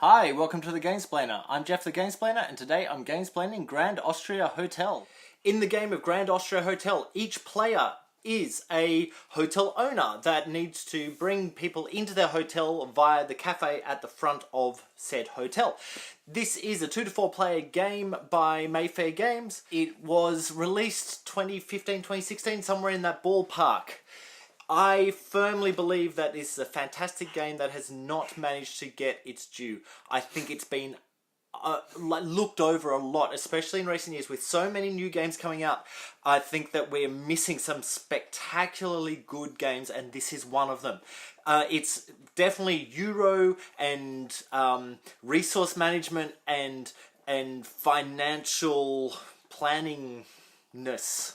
Hi, welcome to the Gamesplainer. I'm Jeff the Gamesplainer, and today I'm gamesplaining Grand Austria Hotel. In the game of Grand Austria Hotel, each player is a hotel owner that needs to bring people into their hotel via the cafe at the front of said hotel. This is a 2 to 4 player game by Mayfair Games. It was released 2015, 2016, somewhere in that ballpark. I firmly believe that this is a fantastic game that has not managed to get its due. I think it's been looked over a lot, especially in recent years with so many new games coming out. I think that we're missing some spectacularly good games, and this is one of them. It's definitely Euro and resource management and financial planningness.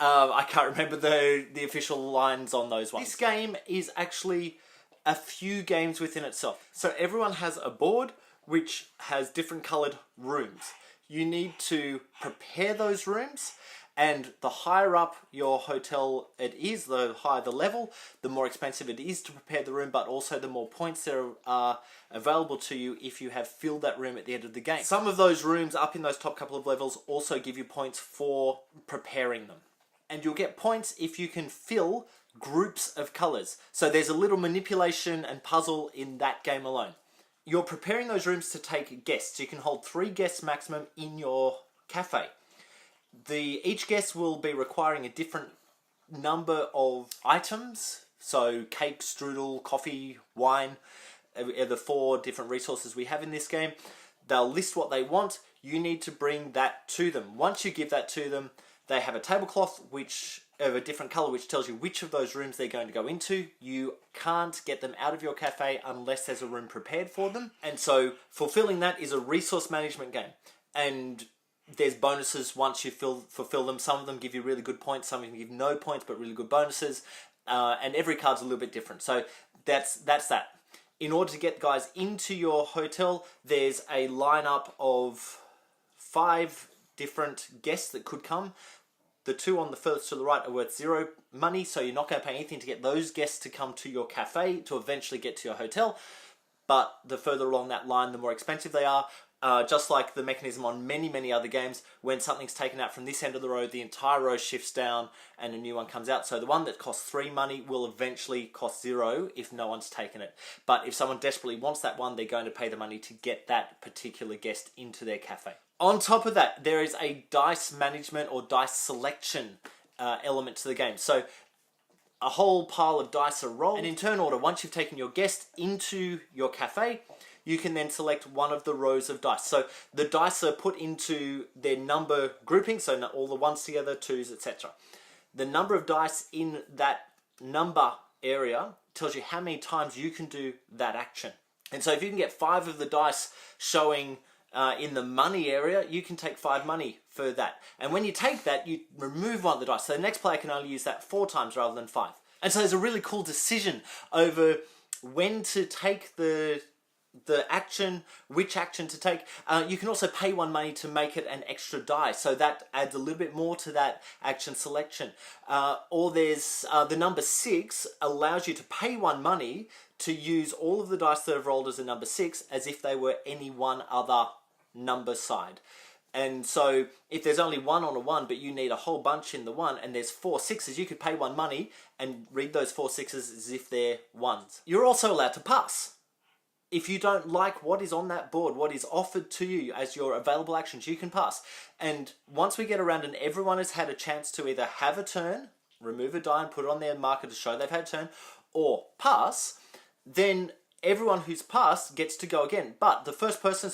I can't remember the official lines on those ones. This game is actually a few games within itself. So everyone has a board which has different coloured rooms. You need to prepare those rooms, and the higher up your hotel it is, the higher the level, the more expensive it is to prepare the room, but also the more points there are available to you if you have filled that room at the end of the game. Some of those rooms up in those top couple of levels also give you points for preparing them. And you'll get points if you can fill groups of colours. So there's a little manipulation and puzzle in that game alone. You're preparing those rooms to take guests. You can hold 3 guests maximum in your cafe. Each guest will be requiring a different number of items. So cake, strudel, coffee, wine are the 4 different resources we have in this game. They'll list what they want. You need to bring that to them. Once you give that to them, they have a tablecloth of a different colour which tells you which of those rooms they're going to go into. You can't get them out of your cafe unless there's a room prepared for them. And so fulfilling that is a resource management game. And there's bonuses once you fulfill them. Some of them give you really good points, some of them give no points but really good bonuses. And every card's a little bit different. So that's that. In order to get guys into your hotel, there's a lineup of 5 different guests that could come. The 2 on the first to the right are worth 0 money, so you're not going to pay anything to get those guests to come to your cafe to eventually get to your hotel. But the further along that line, the more expensive they are. Just like the mechanism on many other games, when something's taken out from this end of the road, the entire row shifts down and a new one comes out. So the one that costs 3 money will eventually cost 0 if no one's taken it. But if someone desperately wants that one, they're going to pay the money to get that particular guest into their cafe. On top of that, there is a dice management or dice selection element to the game. So a whole pile of dice are rolled, and in turn order, once you've taken your guest into your cafe, you can then select one of the rows of dice. So the dice are put into their number grouping, so all the 1s together, 2s, etc. The number of dice in that number area tells you how many times you can do that action. And so if you can get 5 of the dice showing in the money area, you can take 5 money for that. And when you take that, you remove one of the dice. So the next player can only use that 4 times rather than 5. And so there's a really cool decision over when to take the action, which action to take. You can also pay 1 money to make it an extra die, so that adds a little bit more to that action selection. Or there's the number 6 allows you to pay 1 money to use all of the dice that have rolled as a number 6 as if they were any one other number side. And so if there's only 1 on a 1 but you need a whole bunch in the 1 and there's 4 6s, you could pay 1 money and read those 4 6s as if they're 1s. You're also allowed to pass. If you don't like what is on that board, what is offered to you as your available actions, you can pass. And once we get around and everyone has had a chance to either have a turn, remove a die and put it on their marker to show they've had a turn, or pass, then everyone who's passed gets to go again. But the first person,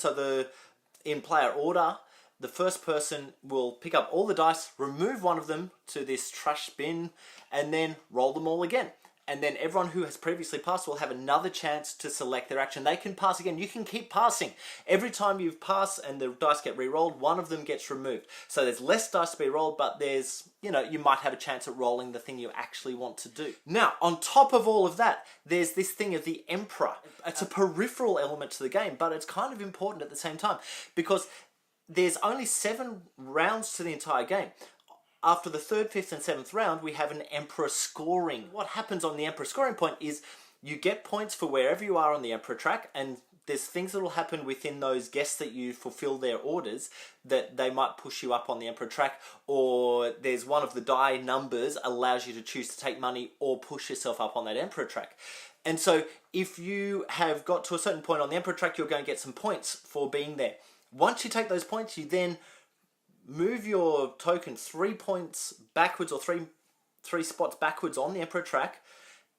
in player order, the first person will pick up all the dice, remove one of them to this trash bin, and then roll them all again. And then everyone who has previously passed will have another chance to select their action. They can pass again. You can keep passing. Every time you've passed and the dice get re-rolled, one of them gets removed. So there's less dice to be rolled, but there's, you might have a chance at rolling the thing you actually want to do. Now, on top of all of that, there's this thing of the Emperor. It's a peripheral element to the game, but it's kind of important at the same time because there's only 7 rounds to the entire game. After the 3rd, 5th and 7th round, we have an Emperor scoring. What happens on the Emperor scoring point is you get points for wherever you are on the Emperor track, and there's things that will happen within those guests that you fulfill their orders that they might push you up on the Emperor track, or there's one of the die numbers allows you to choose to take money or push yourself up on that Emperor track. And so if you have got to a certain point on the Emperor track, you're going to get some points for being there. Once you take those points, you then move your token 3 points backwards, or three spots backwards on the Emperor track.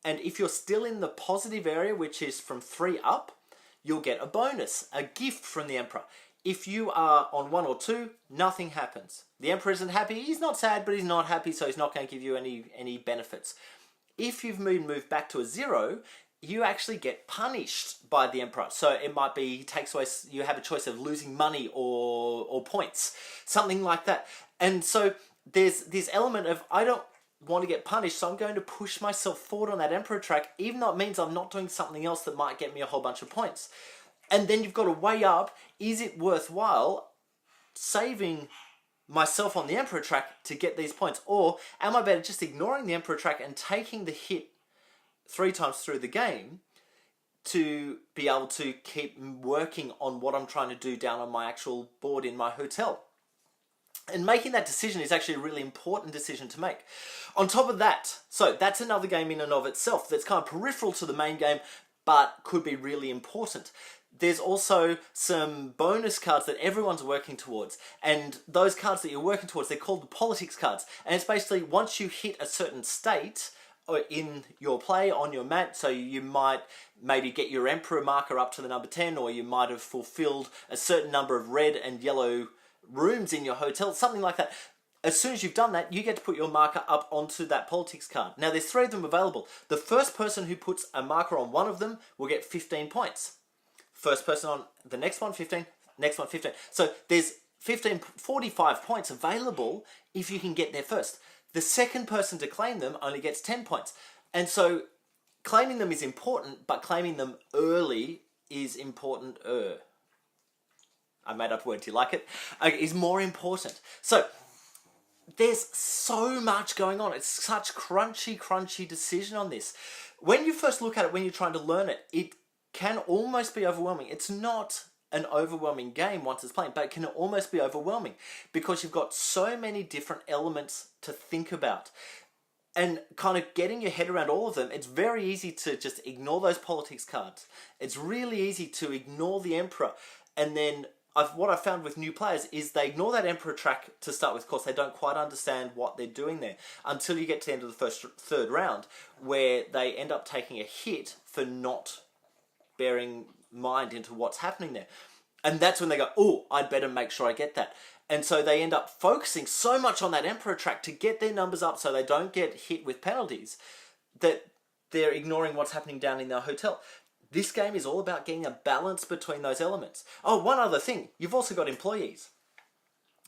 And if you're still in the positive area, which is from 3 up, you'll get a bonus, a gift from the Emperor. If you are on 1 or 2, nothing happens. The Emperor isn't happy. He's not sad, but he's not happy, so he's not going to give you any benefits. If you've moved back to a 0, you actually get punished by the Emperor. So it might be he takes away, you have a choice of losing money or points, something like that. And so there's this element of, I don't want to get punished, so I'm going to push myself forward on that Emperor track, even though it means I'm not doing something else that might get me a whole bunch of points. And then you've got to weigh up, is it worthwhile saving myself on the Emperor track to get these points, or am I better just ignoring the Emperor track and taking the hit 3 times through the game to be able to keep working on what I'm trying to do down on my actual board in my hotel? And making that decision is actually a really important decision to make. On top of that, so that's another game in and of itself that's kind of peripheral to the main game, but could be really important. There's also some bonus cards that everyone's working towards. And those cards that you're working towards, they're called the politics cards. And it's basically once you hit a certain state in your play on your mat, so you might maybe get your Emperor marker up to the number 10, or you might have fulfilled a certain number of red and yellow rooms in your hotel, something like that. As soon as you've done that, you get to put your marker up onto that politics card. Now there's 3 of them available. The first person who puts a marker on one of them will get 15 points. First person on the next one, 15, next one, 15. So there's 45 points available if you can get there first. The second person to claim them only gets 10 points. And so claiming them is important, but claiming them early is important. I made up a word, do you like it? Is more important. So there's so much going on. It's such crunchy decision on this. When you first look at it, when you're trying to learn it, it can almost be overwhelming. It's not an overwhelming game once it's playing, but it can almost be overwhelming because you've got so many different elements to think about. And kind of getting your head around all of them, it's very easy to just ignore those politics cards. It's really easy to ignore the Emperor. And then what I've found with new players is they ignore that Emperor track to start with. Of course, they don't quite understand what they're doing there until you get to the end of the third round, where they end up taking a hit for not bearing mind into what's happening there. And that's when they go, oh, I'd better make sure I get that. And so they end up focusing so much on that Emperor track to get their numbers up so they don't get hit with penalties that they're ignoring what's happening down in their hotel. This game is all about getting a balance between those elements. Oh, one other thing. You've also got employees.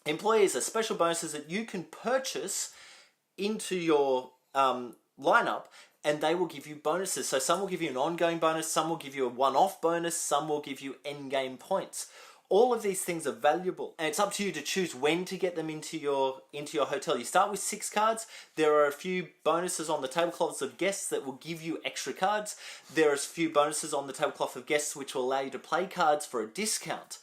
Employees are special bonuses that you can purchase into your lineup, and they will give you bonuses. So some will give you an ongoing bonus, some will give you a one-off bonus, some will give you endgame points. All of these things are valuable, and it's up to you to choose when to get them into your hotel. You start with 6 cards. There are a few bonuses on the tablecloths of guests that will give you extra cards. There are a few bonuses on the tablecloth of guests which will allow you to play cards for a discount.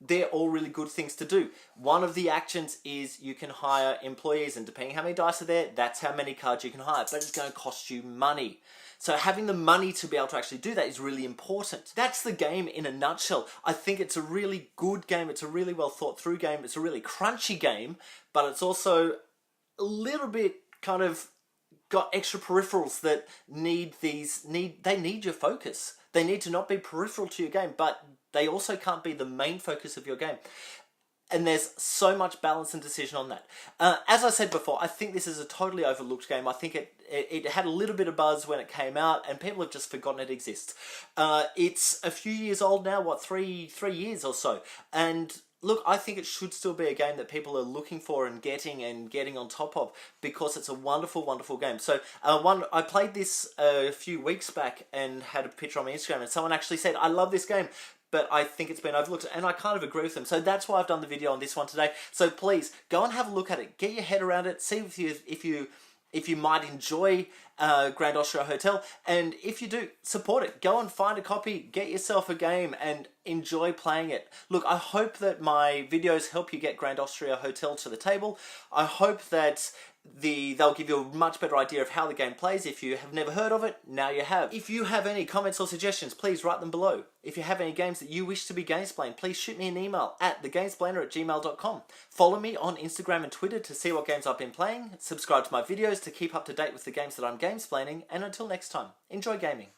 They're all really good things to do. One of the actions is you can hire employees, and depending how many dice are there, that's how many cards you can hire, but it's going to cost you money. So having the money to be able to actually do that is really important. That's the game in a nutshell. I think it's a really good game. It's a really well thought through game. It's a really crunchy game, but it's also a little bit kind of got extra peripherals that need your focus. They need to not be peripheral to your game, but they also can't be the main focus of your game. And there's so much balance and decision on that. As I said before, I think this is a totally overlooked game. I think it had a little bit of buzz when it came out, and people have just forgotten it exists. It's a few years old now, what, 3 years or so. And look, I think it should still be a game that people are looking for and getting on top of, because it's a wonderful, wonderful game. So I played this a few weeks back and had a picture on my Instagram, and someone actually said, I love this game, but I think it's been overlooked, and I kind of agree with them. So that's why I've done the video on this one today. So please, go and have a look at it. Get your head around it. See if you if you might enjoy Grand Austria Hotel, and if you do, support it. Go and find a copy, get yourself a game, and enjoy playing it. Look, I hope that my videos help you get Grand Austria Hotel to the table. I hope that they'll give you a much better idea of how the game plays. If you have never heard of it, now you have. If you have any comments or suggestions, please write them below. If you have any games that you wish to be Gamesplained, please shoot me an email at thegamesplainer@gmail.com. Follow me on Instagram and Twitter to see what games I've been playing. Subscribe to my videos to keep up to date with the games that I'm Gamesplaining. And until next time, enjoy gaming.